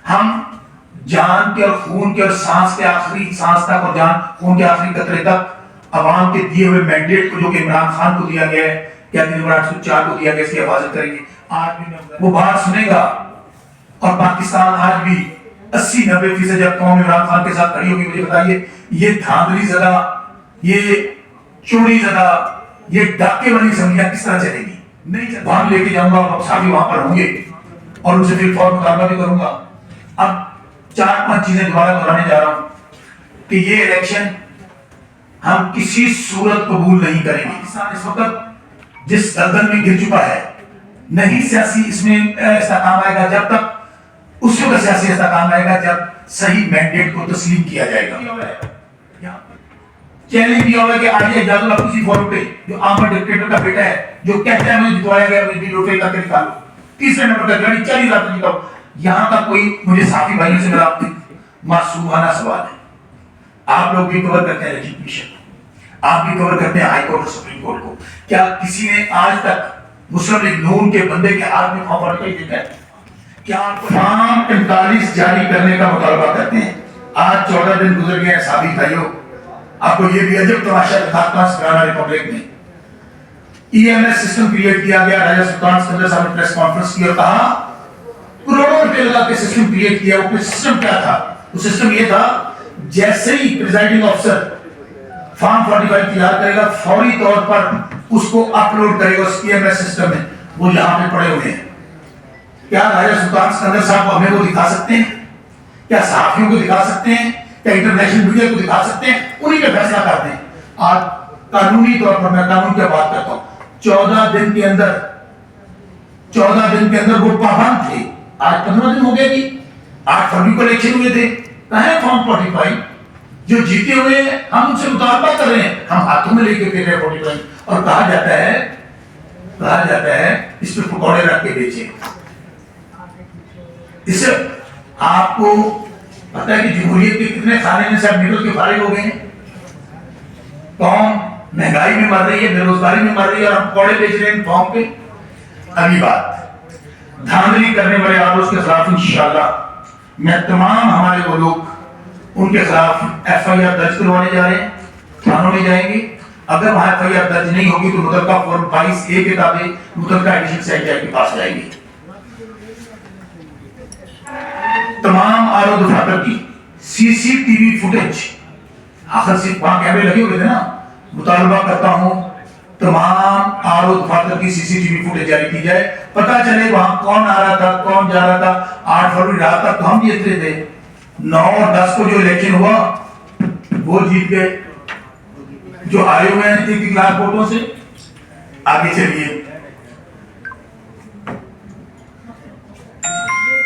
ہم جان کے اور خون کے اور سانس کے آخری سانس تک اور جان خون کے آخری قطرے تک عوام کے دیے ہوئے مینڈیٹ کو جو کہ عمران خان کو دیا گیا ہے کیا نمبر 804 کو دیا گیا اس کی حفاظت کریں گے. آج بھی وہ بات سنے گا اور پاکستان آج بھی 80-90% جب قوم عمران خان کے ساتھ کھڑی ہوگی. مجھے بتائیے یہ دھاندلی زدہ یہ چوری زدہ یہ ڈاکے والی اسمبلیاں کس طرح چلے گی؟ نہیں. وہاں لے کے جاؤں گا اور صحافی وہاں پر ہوں گے اور ان سے پھر فوراً مطالبہ بھی کروں گا. اب 4-5 چیزیں دوبارہ دہرانے جا رہا ہوں کہ یہ الیکشن ہم کسی صورت قبول نہیں کریں گے. پاکستان اس وقت جس دلدل میں گر چکا ہے نہیں سیاسی اس میں استحکام آئے گا جب تک اس وقت سیاسی استحکام آئے گا جب صحیح مینڈیٹ کو تسلیم کیا جائے گا. چیلنج کیا ہوا کہ آج اجاز اللہ کسی فورم پہ جو عام ڈکٹیٹر کا بیٹا ہے جو کہتا ہے مجھے جتوایا گیا مجھے روٹے کر کے نکالو تیسرے نمبر کا گاڑی 40,000 جیتا ہو. یہاں کا کوئی مجھے صحافی بھائیوں سے میرا معصومانہ سوال ہے. آپ لوگ بھی کور کرتے ہیں الیکشن کمیشن آپ بھی کور کرتے ہیں ہائی کورٹ اور سپریم کورٹ کو. کیا کسی نے آج تک مسلم لیگ نون کے بندے کے ہاتھ میں فارم پڑھ دیکھا ہے؟ کیا آپ فارم 45 جاری کرنے کا مطالبہ کرتے ہیں؟ آج 14 دن گزر گئے ہیں صحافی بھائیوں. آپ کو یہ بھی عجب تماشا دکھاتا ہوں سکرانہ ریپبلک میں E M S system create کیا گیا. راجہ سلطان سکندر صاحب نے پریس کانفرنس کی اور کہا کروڑوں روپے لگا کے سسٹم کریٹ کیا. وہ سسٹم کیا تھا؟ وہ سسٹم یہ تھا جیسے ہی پریزائڈنگ آفیسر فارم 45 تیار کرے گا فوری طور پر اس کو اپلوڈ کرے گا اس ای ایم ایس سسٹم میں. وہ یہاں پہ پڑے ہوئے ہیں. کیا راجہ سلطان سکندر صاحب ہمیں وہ دکھا سکتے ہیں؟ کیا صحافیوں کو دکھا سکتے ہیں؟ کیا انٹرنیشنل میڈیا کو دکھا سکتے ہیں؟ انہی پہ فیصلہ کرتے ہیں. آج قانونی طور پر میں قانون کی بات کرتا ہوں 14 دن کے اندر وہ پابند تھے. آج 15 دن ہو گئے کہ 8 فروری کو الیکشن ہوئے تھے. کہاں ہے فارم 45 جو جیتے ہوئے ہیں؟ ہم ان سے مطالبہ کر رہے ہیں. ہم ہاتھوں میں لے کے پھر رہے 45 اور کہا جاتا ہے اس پہ پکوڑے رکھ کے بیچے. اس سے آپ کو پتہ ہے کہ جمہوریت کے کتنے کھانے میں سب نکل کے فارغ ہو گئے ہیں. قوم مہنگائی میں مر رہی ہے بے روزگاری میں مر رہی ہے اور ہم پکوڑے بیچ رہے ہیں فارم پہ. اگلی بات دھاندلی کرنے والے آروز کے خلاف انشاءاللہ میں تمام ہمارے وہ لوگ ان کے خلاف ایف آئی آر درج کروانے جا رہے ہیں. تھانوں میں جائیں گے. اگر وہاں ایف آئی آر درج نہیں ہوگی تو متعلقہ فارم 22A کے تابع متعلقہ ایڈیشن سے آئی کے پاس جائیں گے. تمام آر او دفاتر کی سی سی ٹی وی فوٹیج آخر سے وہاں کیمرے لگے ہوئے تھے نا. مطالبہ کرتا ہوں تمام آر او دفاتر کی سی سی ٹی وی فوٹیج جاری کی جائے. پتہ چلے وہاں کون آ رہا تھا کون جا رہا تھا. 8 فروری رات تک تو ہم جیتتے تھے. 9 اور 10 کو جو الیکشن ہوا وہ جیت گئے جو آئے ہوئے ہیں 1 لاکھ ووٹوں سے. آگے چلیے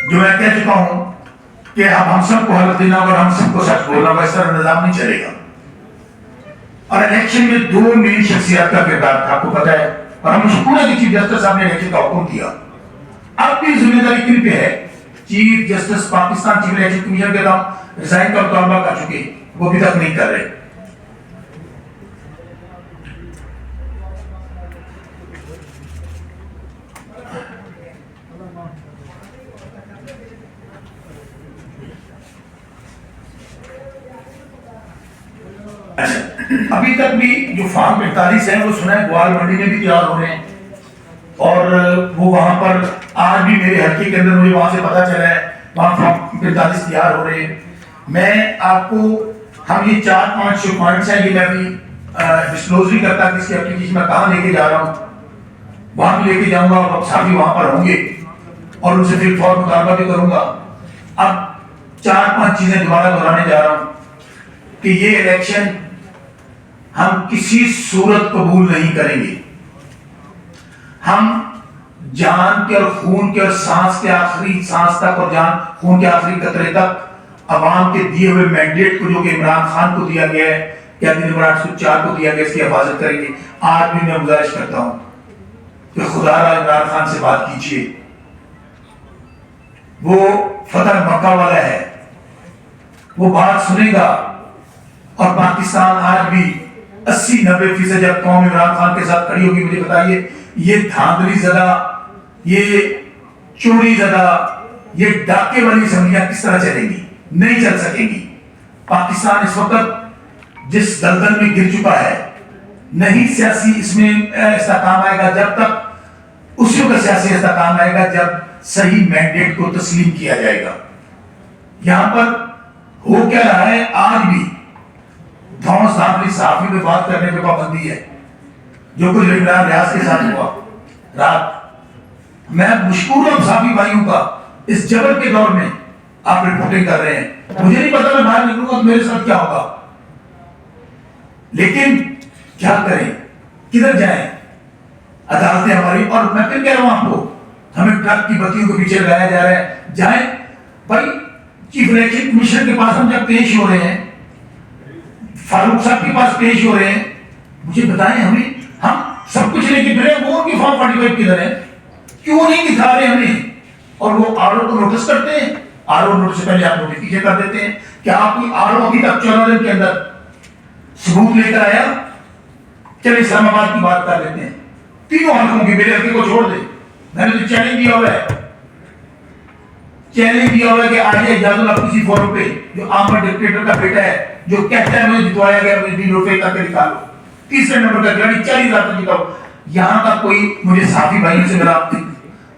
جو میں کہہ چکا ہوں کہ اب ہم سب کو حق دینا اور ہم سب کو سچ بولنا اس طرح نظام نہیں چلے گا. اور الیکشن میں 2 مین شخصیات کا کردار تھا آپ کو پتا ہے اور ہم مشکور ہے کہ چیف جسٹس صاحب نے الیکشن کا حکم دیا. اب بھی ذمہ داری کن پہ ہے؟ Chief justice Pakistan chief election commission کے نام ریزائن کا مطالبہ کر چکے وہ ابھی تک نہیں کر رہے. ابھی تک بھی جو فارم 45 ہیں وہ سنا ہے گوال منڈی میں بھی تیار ہو رہے ہیں اور وہ وہاں پر آج بھی میرے حلقے کے اندر مجھے وہاں سے پتا چلا ہے وہاں فارم 45 تیار ہو رہے ہیں. میں آپ کو ہم یہ 4-5 پوائنٹس ہیں یہ میں ابھی ڈسکلوز نہیں کرتا کہ اس کی اپلیکیشن میں کہاں لے کے جا رہا ہوں. وہاں بھی لے کے جاؤں گا اور صحافی وہاں پر ہوں گے اور ان سے پھر فوراً مطالبہ بھی کروں گا. اب 4-5 چیزیں دوبارہ دہرانے جا رہا ہوں کہ یہ الیکشن ہم کسی صورت قبول نہیں کریں گے. ہم جان کے اور خون کے اور سانس کے آخری سانس تک اور جان خون کے آخری قطرے تک عوام کے دیے ہوئے مینڈیٹ کو جو کہ عمران خان کو دیا گیا ہے یا نمبر 804 کو دیا گیا اس کی حفاظت کریں گے. آج بھی میں گزارش کرتا ہوں کہ خدا را عمران خان سے بات کیجیے. وہ فتح مکہ والا ہے وہ بات سنے گا اور پاکستان آج بھی 80-90% جب قوم عمران خان کے ساتھ کھڑی ہوگی. مجھے بتائیے یہ دھاندلی زدہ یہ چوری زدہ یہ ڈاکے والی اسمبلیاں کس طرح چلیں گی؟ نہیں چل سکیں گی. پاکستان اس وقت جس دلدل میں گر چکا ہے, نہیں سیاسی اس میں استحکام آئے گا جب تک, اسی وقت سیاسی استحکام آئے گا جب صحیح مینڈیٹ کو تسلیم کیا جائے گا. یہاں پر ہو کیا رہا ہے, آج بھی تھامس دھاملی صحافی پہ بات کرنے پہ پابندی ہے, جو کچھ عمران ریاض کے ساتھ ہوا رات. میں مشکور ہوں صحافی بھائیوں کا, اس جبر کے دور میں آپ رپورٹنگ کر رہے ہیں. مجھے نہیں پتا میں باہر نکلوں گا تو میرے ساتھ کیا ہوگا, لیکن کیا کریں, کدھر جائیں؟ عدالتیں ہماری, اور میں پھر کہہ رہا ہوں آپ کو, ہمیں ٹرک کی بتیوں کے پیچھے لگایا جا رہا ہے. جائیں بھائی, چیف الیکشن کمیشن کے پاس ہم جب پیش ہو رہے ہیں, فاروق صاحب کے پاس پیش ہو رہے ہیں, مجھے بتائیں ہمیں, ہم سب کچھ لے کے پھرے, وہ ان کی فارم 45 کدھر ہے؟ کیوں نہیں دکھا رہے ہمیں؟ اور وہ آر او کو نوٹس کرتے ہیں, آر او نوٹس سے پہلے آپ نوٹیفیکیشن کر دیتے ہیں کہ آپ کوئی آر او ابھی تک 14 دن کے اندر ثبوت لے کر آیا. چلے اسلام آباد کی بات کر لیتے ہیں, تینوں حلقوں کی, میرے حلقے کو چھوڑ دیں. میں نے تو چیلنج دیا ہوا ہے, چیلنج دیا ہوا ہے کہ آج اجاز اللہ کسی فورم پہ, جو عامر ڈکٹیٹر کا بیٹا ہے, جو کہتا ہے مجھے جتوایا گیا, مجھے 20 روپے کر کے نکالو, تیسرے نمبر کا گاڑی 40,000 تک جتاؤ. یہاں کا کوئی مجھے صحافی بھائیوں سے میرا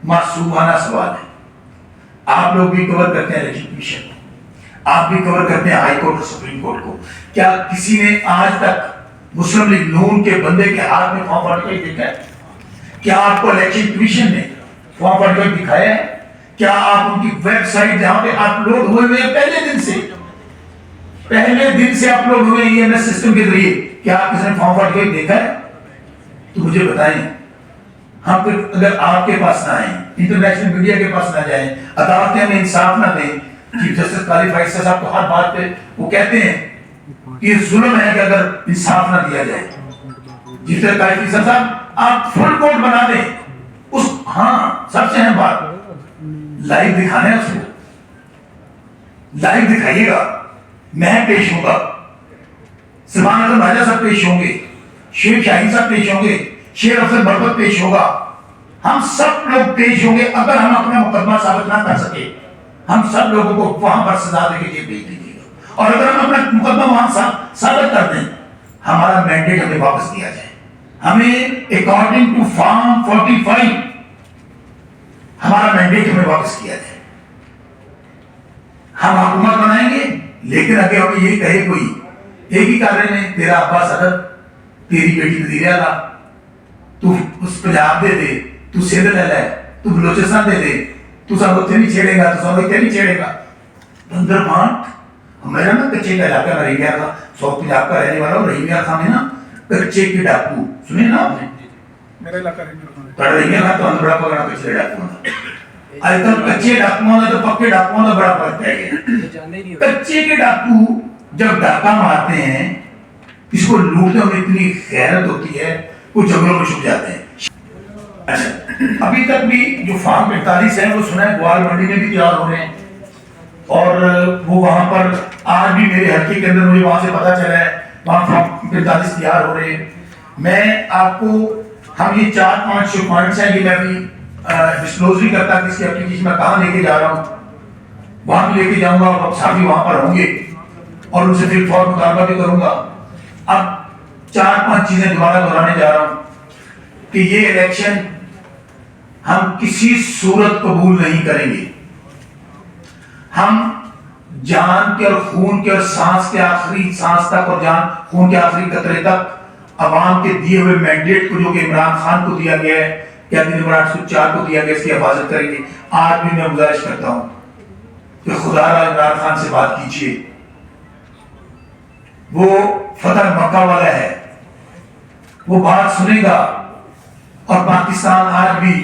معصومانہ سوال ہے, آپ لوگ بھی کور کرتے ہیں الیکشن کمیشن کو, آپ بھی کور کرتے ہیں ہائی کورٹ اور سپریم کورٹ کو, کیا کسی نے آج تک مسلم لیگ نون کے بندے کے ہاتھ میں فارم 45 دیکھا ہے؟ کیا آپ کو الیکشن کمیشن نے فارم 45 دکھایا ہے؟ کیا آپ ان کی ویب سائٹ جہاں پہ اپلوڈ ہوئے ہیں پہلے دن سے اپلوڈ ہوئے ای ایم ایس سسٹم کے ذریعے, کیا آپ کسی نے فارم 45 دیکھا ہے؟ تو مجھے بتائیں. ہم پھر اگر آپ کے پاس نہ آئیں, انٹرنیشنل میڈیا کے پاس نہ جائیں, عدالتیں ہمیں انصاف نہ دیں, چیف جسٹس قاضی فائز صاحب کو ہر بات پہ وہ کہتے ہیں کہ یہ ظلم ہے کہ اگر انصاف نہ دیا جائے. چیف جسٹس قاضی فائز صاحب آپ فل کورٹ بنا دیں اس, ہاں سب سے اہم بات لائیو دکھانا ہے, اس کو لائیو دکھائیے گا. میں پیش ہوں گا, سلمان اعظم راجہ صاحب پیش ہوں گے, شیخ شاہین صاحب پیش ہوں گے, شیر افضل برکت پیش ہوگا, ہم سب لوگ پیش ہوں گے. اگر ہم اپنا مقدمہ ثابت نہ کر سکے, ہم سب لوگوں کو وہاں پر سزا دے کے جیل بھیج دیجیے گا, اور اگر ہم اپنا مقدمہ وہاں ثابت کر دیں, ہمارا مینڈیٹ ہمیں واپس دیا جائے. ہمیں اکارڈنگ ٹو فارم 45 ہمارا مینڈیٹ ہمیں واپس کیا جائے. ہم حکومت بنائیں گے, لیکن اگر ہمیں یہ کہے کوئی, ایک ہی کر رہے ہیں, تیرا ابا صدر, تیری بیٹی وزیر اعلیٰ, تو اس پنجاب دے دے, تو سندھ لے لے, تو بلوچستان دے دے, تو سب اتنے نہیں چھیڑے گا, تو سب اتنے نہیں چھیڑے گا. بندر بانٹ, میرا نا کچے کا علاقہ میں رہی تھا, سو پنجاب کا رہنے والا ہوں, رہی خان ہے نا, کچے کے ڈاکو سنے نا آپ نے, میرا علاقہ رہی خان تو اندر بڑا پکڑا کچے ڈاکو. آج کل کچے ڈاکو تو پکے ڈاکو کا بڑا فرق ہے. کچے کے ڈاکو جب ڈاکہ مارتے ہیں, اس کو لوٹنے میں اتنی غیرت ہوتی ہے, وہ جنگلوں میں چھپ جاتے ہیں. اچھا, ابھی تک بھی جو فارم 45 ہیں وہ سنا ہے گوال منڈی میں بھی تیار ہو رہے ہیں, اور وہ وہاں پر آج بھی میرے حلقے کے اندر مجھے وہاں سے پتا چلا ہے وہاں فارم 45 تیار ہو رہے ہیں. میں آپ کو, ہم یہ 4-5 پوائنٹس ہیں, یہ میں ابھی ڈسکلوز نہیں کرتا کہ اس کی اپلیکیشن میں کہاں لے کے جا رہا ہوں, وہاں بھی لے کے جاؤں گا, اور صحافی وہاں پر ہوں گے, اور ان سے پھر فوراً مطالبہ بھی کروں گا. اب 4-5 چیزیں دوبارہ دہرانے جا رہا ہوں کہ یہ الیکشن ہم کسی صورت قبول نہیں کریں گے. ہم جان کے اور خون کے اور سانس کے آخری سانس تک, اور جان خون کے آخری قطرے تک عوام کے دیے ہوئے مینڈیٹ کو, جو کہ عمران خان کو دیا گیا ہے, یا نمبر 804 کو دیا گیا, اس کی حفاظت کریں گے. آج بھی میں گزارش کرتا ہوں کہ خدا را عمران خان سے بات کیجیے, وہ فتح مکہ والا ہے, وہ بات سنے گا. اور پاکستان آج بھی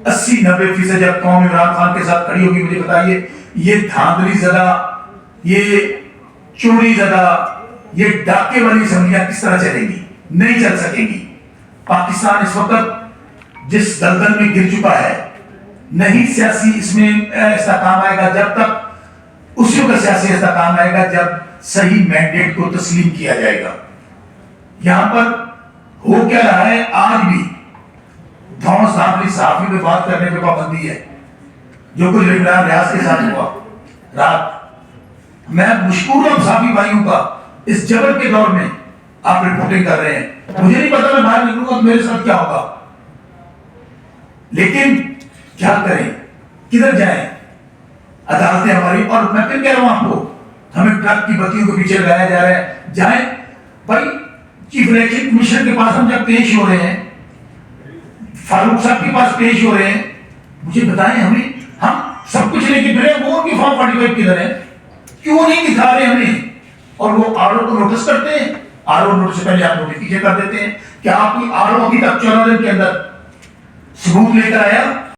80-90% جب قوم عمران خان کے ساتھ کھڑی ہوگی, مجھے بتائیے یہ دھاندلی زدہ, یہ چوری زدہ, یہ ڈاکے والی اسمبلیاں کس طرح چلیں گی؟ نہیں چل سکیں گی. پاکستان اس وقت جس دلدل میں گر چکا ہے, نہیں سیاسی اس میں استحکام آئے گا جب تک, اسی وقت سیاسی استحکام آئے گا جب صحیح مینڈیٹ کو تسلیم کیا جائے گا. یہاں پر ہو کیا رہا ہے, آج بھی تھامس دھاملی صحافی پہ بات کرنے پہ پابندی ہے, جو کچھ عمران ریاض کے ساتھ ہوا رات، میں مشکور ہوں صحافی بھائیوں کا، اس جبر کے دور میں آپ رپورٹنگ کر رہے ہیں. مجھے نہیں پتا میں باہر نکلوں گا تو میرے ساتھ کیا ہوگا، لیکن کیا کریں، کدھر جائیں؟ عدالتیں ہماری، اور میں پھر کہہ رہا ہوں آپ کو، ہمیں ٹرک کی بتیوں کے پیچھے لگایا جا رہا ہے. جائیں بھائی، چیف الیکشن کمیشنر کے پاس ہم جب پیش ہو رہے ہیں، فاروق صاحب کے پاس پیش ہو رہے ہیں، مجھے بتائیں ہمیں، ہم سب کچھ لے کے پھرے، وہ کی فارم 45 کدھر ہے؟ کیوں نہیں دکھا رہے ہمیں؟ اور وہ آر او کو نوٹس کرتے ہیں، آر او نوٹس سے پہلے آپ نوٹیفیکیشن کر دیتے ہیں کہ آپ کی آر او ابھی تک 14 دن کے اندر ثبوت لے کر آیا